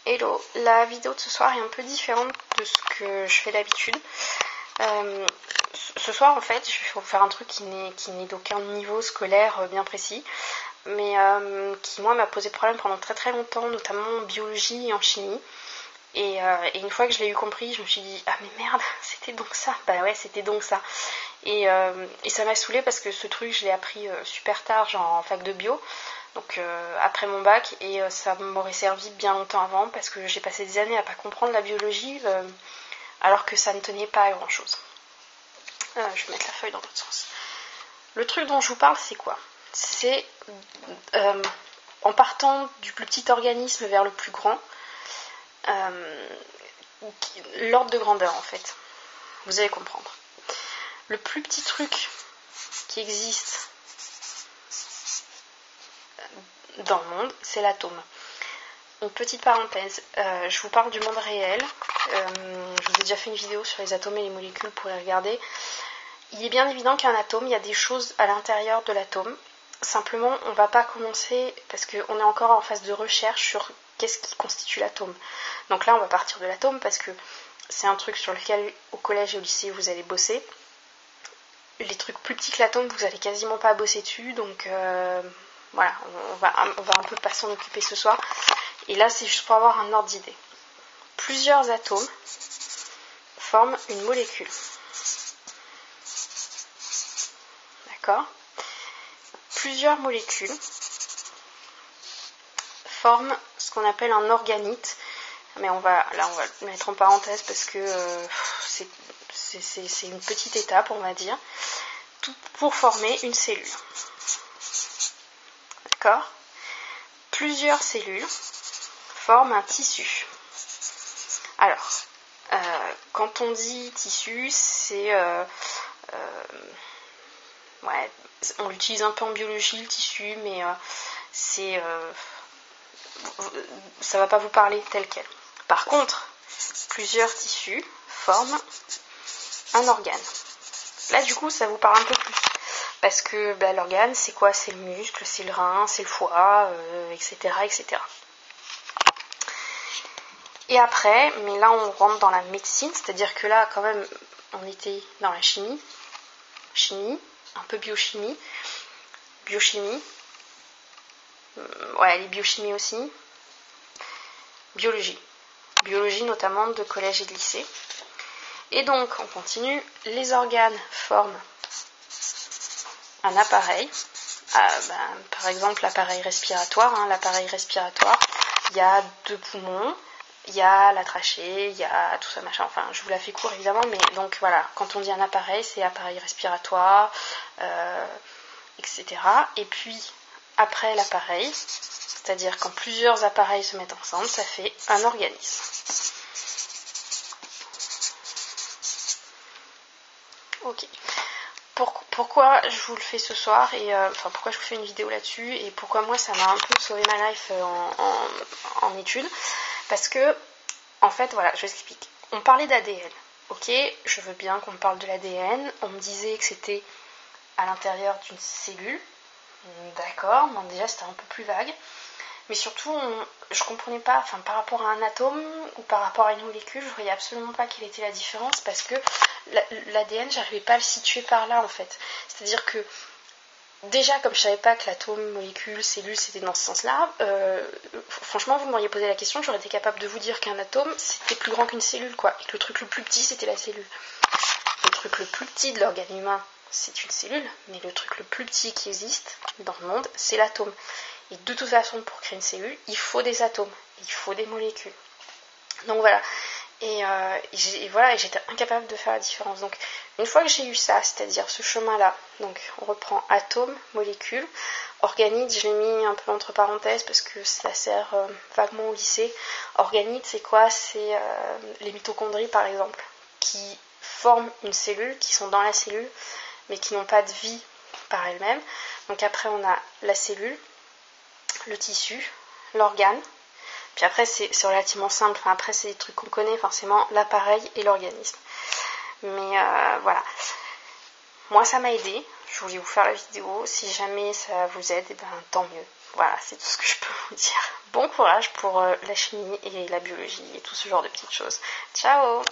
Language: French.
Hello, la vidéo de ce soir est un peu différente de ce que je fais d'habitude. Ce soir en fait je vais vous faire un truc qui n'est d'aucun niveau scolaire bien précis, mais qui moi m'a posé problème pendant très très longtemps, notamment en biologie et en chimie. Et une fois que je l'ai eu compris, je me suis dit ah mais merde, c'était donc ça. Bah ouais, c'était donc ça. Et ça m'a saoulée parce que ce truc je l'ai appris super tard, genre en fac de bio. Donc après mon bac, et ça m'aurait servi bien longtemps avant parce que j'ai passé des années à pas comprendre la biologie alors que ça ne tenait pas à grand chose. Je vais mettre la feuille dans l'autre sens. Le truc dont je vous parle, c'est quoi ? C'est en partant du plus petit organisme vers le plus grand, l'ordre de grandeur en fait. Vous allez comprendre. Le plus petit truc qui existe dans le monde, c'est l'atome. Une petite parenthèse, je vous parle du monde réel. Je vous ai déjà fait une vidéo sur les atomes et les molécules, pour y regarder. Il est bien évident qu'un atome, il y a des choses à l'intérieur de l'atome. Simplement, on ne va pas commencer parce qu'on est encore en phase de recherche sur qu'est-ce qui constitue l'atome. Donc là, on va partir de l'atome parce que c'est un truc sur lequel, au collège et au lycée, vous allez bosser. Les trucs plus petits que l'atome, vous n'allez quasiment pas bosser dessus. Donc voilà, on va un peu pas s'en occuper ce soir. Et là, c'est juste pour avoir un ordre d'idée. Plusieurs atomes forment une molécule. D'accord ? Plusieurs molécules forment ce qu'on appelle un organite. Mais on va le mettre en parenthèse parce que c'est une petite étape, on va dire, tout pour former une cellule. D'accord ? Plusieurs cellules forment un tissu. Alors, quand on dit tissu, c'est... on l'utilise un peu en biologie, le tissu, mais ça va pas vous parler tel quel. Par contre, plusieurs tissus forment un organe. Là, du coup, ça vous parle un peu plus. Parce que l'organe, c'est quoi ? C'est le muscle, c'est le rein, c'est le foie, etc., etc. Et après, mais là, on rentre dans la médecine, c'est-à-dire que là, quand même, on était dans la chimie, un peu biochimie, les biochimies aussi, biologie notamment de collège et de lycée. Et donc, on continue, les organes forment un appareil, par exemple l'appareil respiratoire. L'appareil respiratoire, il y a 2 poumons, il y a la trachée, il y a tout ça machin, enfin je vous la fais court évidemment, mais donc voilà, quand on dit un appareil, c'est appareil respiratoire, etc. Et puis après l'appareil, c'est-à-dire quand plusieurs appareils se mettent ensemble, ça fait un organisme. Ok. Pourquoi je vous le fais ce soir et pourquoi je vous fais une vidéo là-dessus et pourquoi moi ça m'a un peu sauvé ma life en études, parce que en fait voilà, je vous explique. On parlait d'ADN, ok, je veux bien qu'on parle de l'ADN, on me disait que c'était à l'intérieur d'une cellule, d'accord, bon déjà c'était un peu plus vague, mais surtout je comprenais pas, par rapport à un atome ou par rapport à une molécule, je voyais absolument pas quelle était la différence, parce que l'ADN, j'arrivais pas à le situer par là en fait. C'est-à-dire que déjà, comme je savais pas que l'atome, molécule, cellule, c'était dans ce sens-là, franchement, vous m'auriez posé la question, j'aurais été capable de vous dire qu'un atome, c'était plus grand qu'une cellule, quoi, et que le truc le plus petit, c'était la cellule. Le truc le plus petit de l'organe humain, c'est une cellule, mais le truc le plus petit qui existe dans le monde, c'est l'atome. Et de toute façon, pour créer une cellule, il faut des atomes, il faut des molécules. Donc voilà. Et j'étais incapable de faire la différence. Donc, une fois que j'ai eu ça, c'est-à-dire ce chemin-là, donc on reprend atome, molécule, organite, je l'ai mis un peu entre parenthèses parce que ça sert vaguement au lycée. Organite, c'est quoi ? C'est les mitochondries, par exemple, qui forment une cellule, qui sont dans la cellule, mais qui n'ont pas de vie par elles-mêmes. Donc après, on a la cellule, le tissu, l'organe. Puis après, c'est relativement simple. Après, c'est des trucs qu'on connaît forcément, l'appareil et l'organisme. Mais voilà. Moi, ça m'a aidé. Je voulais vous faire la vidéo. Si jamais ça vous aide, tant mieux. Voilà, c'est tout ce que je peux vous dire. Bon courage pour la chimie et la biologie et tout ce genre de petites choses. Ciao!